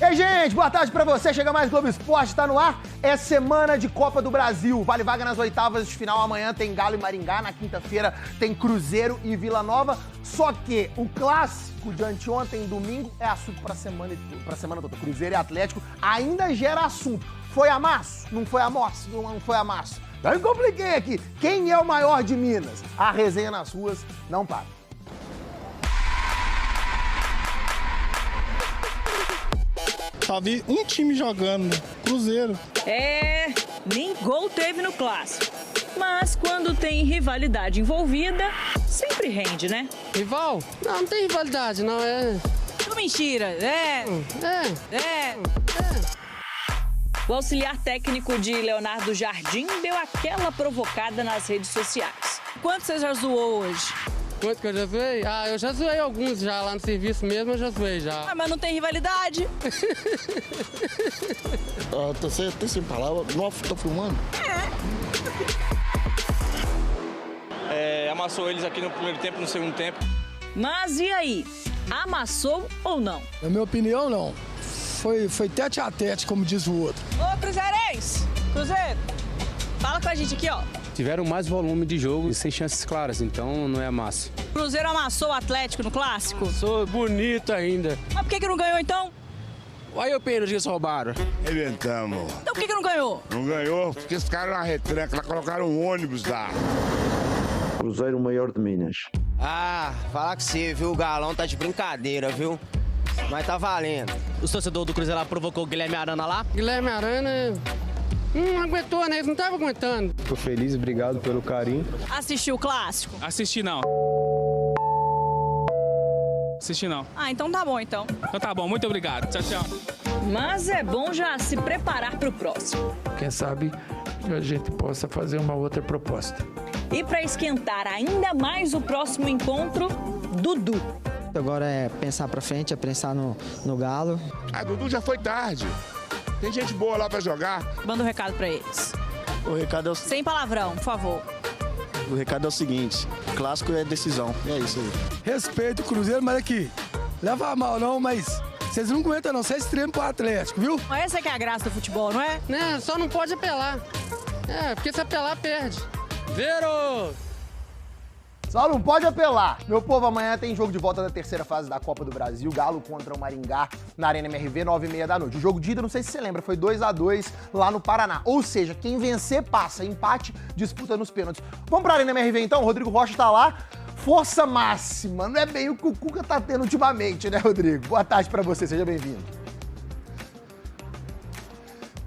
Ei, gente, boa tarde pra você. Chega mais Globo Esporte, tá no ar. É semana de Copa do Brasil. Vale vaga nas oitavas de final. Amanhã tem Galo e Maringá. Na quinta-feira tem Cruzeiro e Vila Nova. Só que o clássico de anteontem, domingo, é assunto pra semana toda. Cruzeiro e Atlético ainda gera assunto. Foi amasso? Não foi amasso? Não foi amasso. Eu me compliquei aqui. Quem é o maior de Minas? A resenha nas ruas não para. Só vi um time jogando, Cruzeiro. Nem gol teve no clássico. Mas quando tem rivalidade envolvida, sempre rende, né? Rival? Não tem rivalidade, não é. Mentira, O auxiliar técnico de Leonardo Jardim deu aquela provocada nas redes sociais. Quanto você já zoou hoje? Quanto que eu já zoei? Eu já zoei alguns já lá no serviço mesmo, eu já zoei já. Mas não tem rivalidade. Tô sem palavras. Nossa, tô filmando? Amassou eles aqui no primeiro tempo, no segundo tempo. Mas e aí? Amassou ou não? Na minha opinião, não. Foi tete a tete, como diz o outro. Ô, Cruzeirense! Cruzeiro! Fala com a gente aqui, ó. Tiveram mais volume de jogo e sem chances claras, então não é massa. O Cruzeiro amassou o Atlético no clássico? Sou bonito ainda. Mas por que não ganhou então? Olha o pênalti que eles roubaram. Inventamos. Então por que não ganhou? Não ganhou porque eles ficaram na retranca, lá colocaram um ônibus lá. Cruzeiro maior de Minas. Falar que você, viu? O Galão tá de brincadeira, viu? Mas tá valendo. O torcedor do Cruzeiro lá provocou o Guilherme Arana lá? Guilherme Arana não aguentou, né? Eles não estavam aguentando. Tô feliz, obrigado pelo carinho. Assistiu o clássico? Assisti não. Então tá bom, então. Então tá bom, muito obrigado. Tchau, tchau. Mas é bom já se preparar pro próximo. Quem sabe a gente possa fazer uma outra proposta. E para esquentar ainda mais o próximo encontro, Dudu. Agora é pensar pra frente, é pensar no Galo. Dudu já foi tarde. Tem gente boa lá pra jogar. Manda um recado pra eles. O recado é o... Sem palavrão, por favor. O recado é o seguinte, clássico é decisão, é isso aí. Respeito o Cruzeiro, mas aqui, leva a mal não, mas vocês não aguentam não, vocês tremem pro Atlético, viu? Mas essa que é a graça do futebol, não é? Né, só não pode apelar. Porque se apelar, perde. Zero! Só não pode apelar. Meu povo, amanhã tem jogo de volta da terceira fase da Copa do Brasil. Galo contra o Maringá na Arena MRV, 9h30 da noite. O jogo de ida, não sei se você lembra, foi 2-2 lá no Paraná. Ou seja, quem vencer passa, empate, disputa nos pênaltis. Vamos pra Arena MRV então? O Rodrigo Rocha tá lá. Força máxima. Não é bem o que o Cuca tá tendo ultimamente, né, Rodrigo? Boa tarde pra você, seja bem-vindo.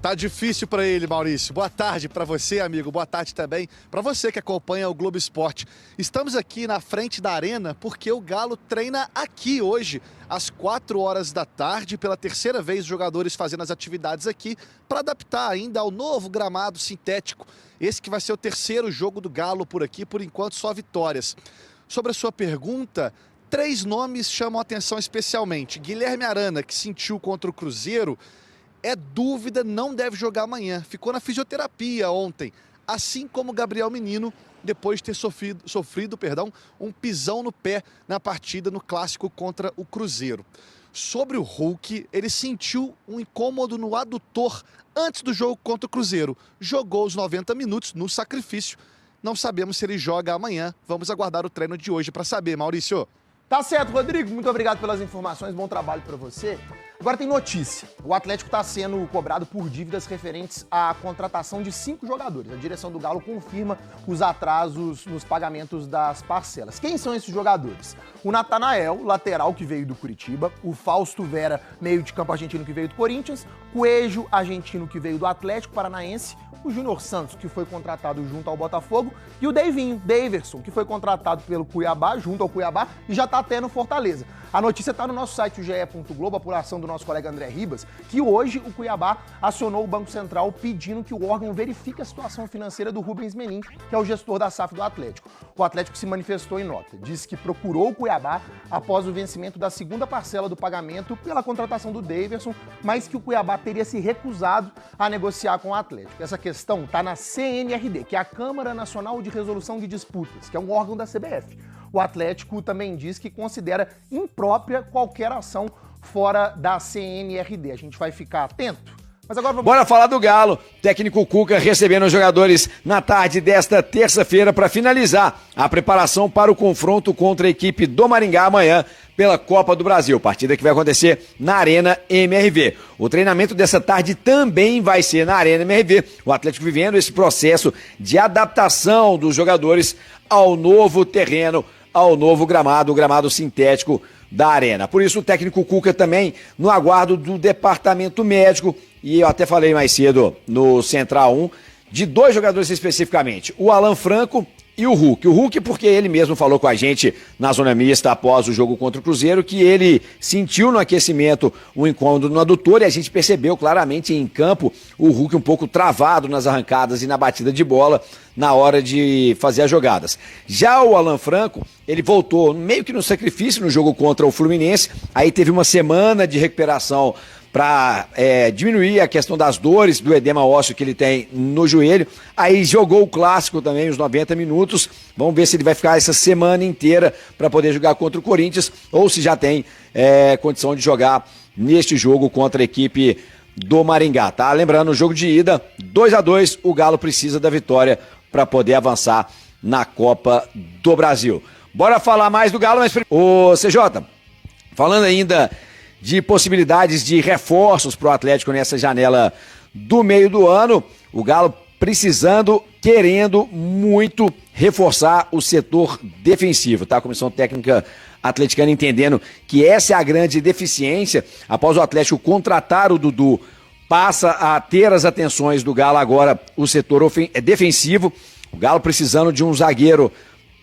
Tá difícil para ele, Maurício. Boa tarde para você, amigo. Boa tarde também para você que acompanha o Globo Esporte. Estamos aqui na frente da arena porque o Galo treina aqui hoje, às 4h da tarde. Pela terceira vez, os jogadores fazendo as atividades aqui para adaptar ainda ao novo gramado sintético. Esse que vai ser o terceiro jogo do Galo por aqui, por enquanto só vitórias. Sobre a sua pergunta, 3 nomes chamam a atenção especialmente. Guilherme Arana, que sentiu contra o Cruzeiro, é dúvida, não deve jogar amanhã. Ficou na fisioterapia ontem, assim como Gabriel Menino, depois de ter sofrido um pisão no pé na partida no clássico contra o Cruzeiro. Sobre o Hulk, ele sentiu um incômodo no adutor antes do jogo contra o Cruzeiro. Jogou os 90 minutos no sacrifício. Não sabemos se ele joga amanhã. Vamos aguardar o treino de hoje para saber, Maurício. Tá certo, Rodrigo. Muito obrigado pelas informações. Bom trabalho para você. Agora tem notícia. O Atlético está sendo cobrado por dívidas referentes à contratação de 5 jogadores. A direção do Galo confirma os atrasos nos pagamentos das parcelas. Quem são esses jogadores? O Natanael, lateral que veio do Curitiba. O Fausto Vera, meio de campo argentino que veio do Corinthians. Coelho, argentino que veio do Atlético Paranaense. O Júnior Santos, que foi contratado junto ao Botafogo. E o Daverson, que foi contratado pelo Cuiabá, junto ao Cuiabá, e já está até no Fortaleza. A notícia está no nosso site, o ge.globo, apuração do nosso colega André Ribas, que hoje o Cuiabá acionou o Banco Central pedindo que o órgão verifique a situação financeira do Rubens Menin, que é o gestor da SAF do Atlético. O Atlético se manifestou em nota, disse que procurou o Cuiabá após o vencimento da segunda parcela do pagamento pela contratação do Daverson, mas que o Cuiabá teria se recusado a negociar com o Atlético. Essa questão está na CNRD, que é a Câmara Nacional de Resolução de Disputas, que é um órgão da CBF. O Atlético também diz que considera imprópria qualquer ação fora da CNRD. A gente vai ficar atento. Mas agora vamos... Bora falar do Galo. Técnico Cuca recebendo os jogadores na tarde desta terça-feira para finalizar a preparação para o confronto contra a equipe do Maringá amanhã pela Copa do Brasil, partida que vai acontecer na Arena MRV. O treinamento dessa tarde também vai ser na Arena MRV. O Atlético vivendo esse processo de adaptação dos jogadores ao novo terreno, ao novo gramado, o gramado sintético da Arena. Por isso o técnico Cuca também no aguardo do departamento médico, e eu até falei mais cedo no Central 1, de 2 jogadores especificamente, o Alan Franco e o Hulk. O Hulk porque ele mesmo falou com a gente na zona mista após o jogo contra o Cruzeiro que ele sentiu no aquecimento um incômodo no adutor e a gente percebeu claramente em campo o Hulk um pouco travado nas arrancadas e na batida de bola na hora de fazer as jogadas. Já o Alan Franco, ele voltou meio que no sacrifício no jogo contra o Fluminense, aí teve uma semana de recuperação para diminuir a questão das dores, do edema ósseo que ele tem no joelho. Aí jogou o clássico também, os 90 minutos. Vamos ver se ele vai ficar essa semana inteira para poder jogar contra o Corinthians ou se já tem condição de jogar neste jogo contra a equipe do Maringá, tá? Lembrando, o jogo de ida, 2-2, o Galo precisa da vitória para poder avançar na Copa do Brasil. Bora falar mais do Galo, mas... Ô, CJ, falando ainda de possibilidades de reforços para o Atlético nessa janela do meio do ano, o Galo precisando, querendo muito reforçar o setor defensivo, tá? A comissão técnica atleticana entendendo que essa é a grande deficiência, após o Atlético contratar o Dudu, passa a ter as atenções do Galo agora o setor defensivo, o Galo precisando de um zagueiro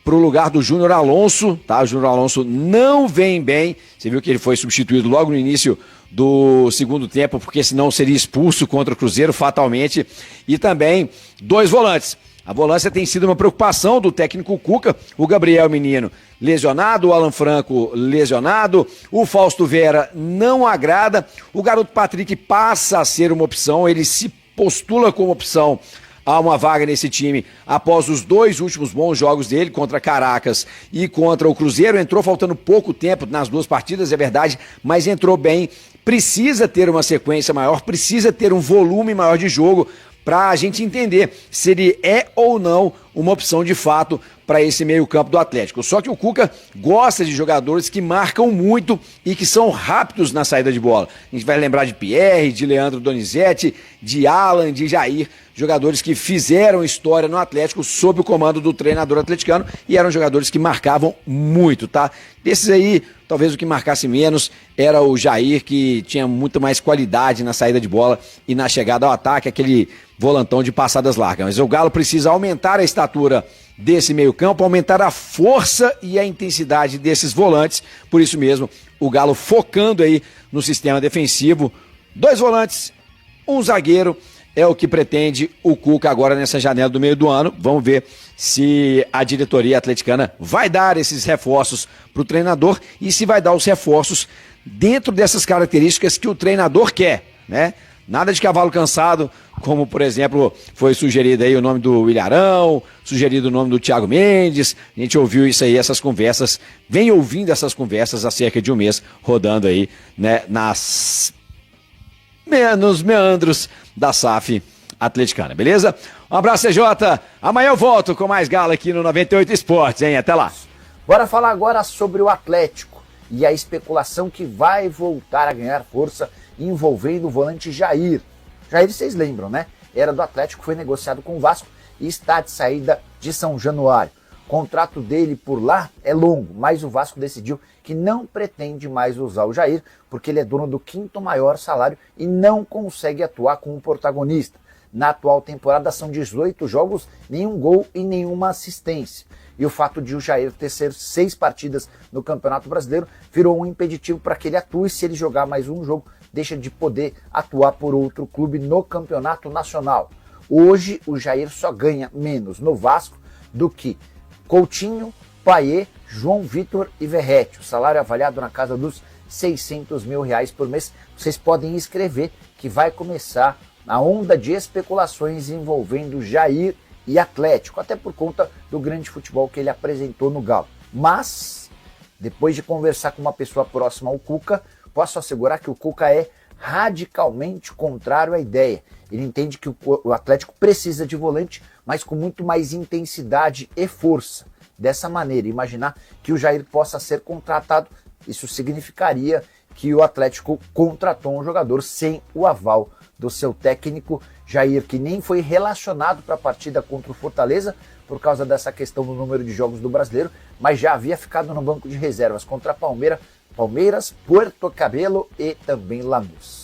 para o lugar do Júnior Alonso, tá? O Júnior Alonso não vem bem, você viu que ele foi substituído logo no início do segundo tempo, porque senão seria expulso contra o Cruzeiro fatalmente, e também 2 volantes. A volância tem sido uma preocupação do técnico Cuca, o Gabriel Menino lesionado, o Alan Franco lesionado, o Fausto Vera não agrada, o garoto Patrick passa a ser uma opção, ele se postula como opção a uma vaga nesse time após os 2 últimos bons jogos dele contra Caracas e contra o Cruzeiro. Entrou faltando pouco tempo nas 2 partidas, é verdade, mas entrou bem. Precisa ter uma sequência maior, precisa ter um volume maior de jogo para a gente entender se ele é ou não uma opção de fato para esse meio-campo do Atlético. Só que o Cuca gosta de jogadores que marcam muito e que são rápidos na saída de bola. A gente vai lembrar de Pierre, de Leandro Donizete, de Alan, de Jair, jogadores que fizeram história no Atlético sob o comando do treinador atleticano e eram jogadores que marcavam muito, tá? Desses aí, talvez o que marcasse menos era o Jair, que tinha muito mais qualidade na saída de bola e na chegada ao ataque, aquele volantão de passadas largas. Mas o Galo precisa aumentar a estatura desse meio-campo, aumentar a força e a intensidade desses volantes. Por isso mesmo, o Galo focando aí no sistema defensivo. 2 volantes, 1 zagueiro, é o que pretende o Cuca agora nessa janela do meio do ano. Vamos ver se a diretoria atleticana vai dar esses reforços para o treinador e se vai dar os reforços dentro dessas características que o treinador quer, né? Nada de cavalo cansado, como, por exemplo, foi sugerido aí o nome do Ilharão, sugerido o nome do Thiago Mendes. A gente ouviu isso aí, essas conversas, vem ouvindo essas conversas há cerca de 1 mês, rodando aí, né, nos meandros da SAF atleticana, beleza? Um abraço, CJ. Amanhã eu volto com mais Galo aqui no 98 Esportes, hein? Até lá. Bora falar agora sobre o Atlético e a especulação que vai voltar a ganhar força envolvendo o volante Jair. Jair, vocês lembram, né? Era do Atlético, foi negociado com o Vasco e está de saída de São Januário. O contrato dele por lá é longo, mas o Vasco decidiu que não pretende mais usar o Jair, porque ele é dono do 5º maior salário e não consegue atuar como protagonista. Na atual temporada são 18 jogos, nenhum gol e nenhuma assistência. E o fato de o Jair ter 6 partidas no Campeonato Brasileiro virou um impeditivo para que ele atue. Se ele jogar mais um jogo, deixa de poder atuar por outro clube no Campeonato Nacional. Hoje o Jair só ganha menos no Vasco do que Coutinho, Payet, João Vitor e Verratti. O salário é avaliado na casa dos R$600 mil por mês. Vocês podem escrever que vai começar a onda de especulações envolvendo Jair e Atlético, até por conta do grande futebol que ele apresentou no Galo. Mas, depois de conversar com uma pessoa próxima ao Cuca, posso assegurar que o Cuca é radicalmente contrário à ideia. Ele entende que o Atlético precisa de volante, mas com muito mais intensidade e força. Dessa maneira, imaginar que o Jair possa ser contratado, isso significaria que o Atlético contratou um jogador sem o aval do seu técnico. Jair, que nem foi relacionado para a partida contra o Fortaleza por causa dessa questão do número de jogos do Brasileiro, mas já havia ficado no banco de reservas contra a Palmeiras, Puerto Cabello e também Lanús.